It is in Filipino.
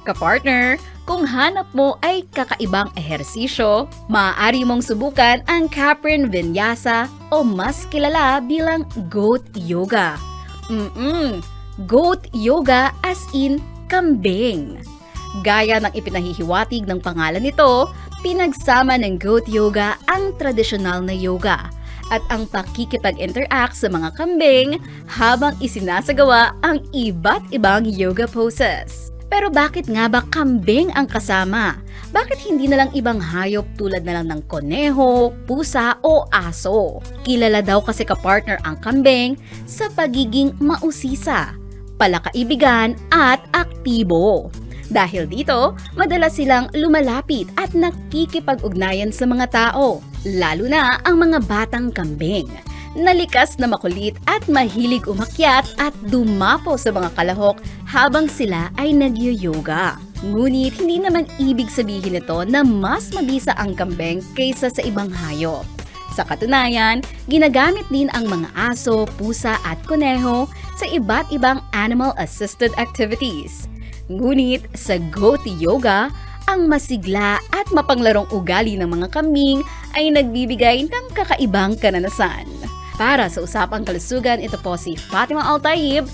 Kapartner, kung hanap mo ay kakaibang ehersisyo, maaari mong subukan ang Caprin Vinyasa o mas kilala bilang Goat Yoga. Goat Yoga as in kambing. Gaya ng ipinahihiwatig ng pangalan nito, pinagsama ng Goat Yoga ang tradisyonal na yoga at ang pakikipag-interact sa mga kambing habang isinasagawa ang iba't ibang yoga poses. Pero bakit nga ba kambing ang kasama? Bakit hindi na lang ibang hayop tulad na lang ng koneho, pusa o aso? Kilala daw kasi kapartner ang kambing sa pagiging mausisa, palakaibigan at aktibo. Dahil dito, madalas silang lumalapit at nakikipag-ugnayan sa mga tao, lalo na ang mga batang kambing. Nalikas na makulit at mahilig umakyat at dumapo sa mga kalahok habang sila ay nagyoyoga. Ngunit hindi naman ibig sabihin nito na mas mabisa ang kambing kaysa sa ibang hayop. Sa katunayan, ginagamit din ang mga aso, pusa at koneho sa iba't ibang animal-assisted activities. Ngunit sa Goat Yoga, ang masigla at mapanglarong ugali ng mga kambing ay nagbibigay ng kakaibang kananasan. Para sa Usapang Kalusugan, ito po si Fatima Altaib.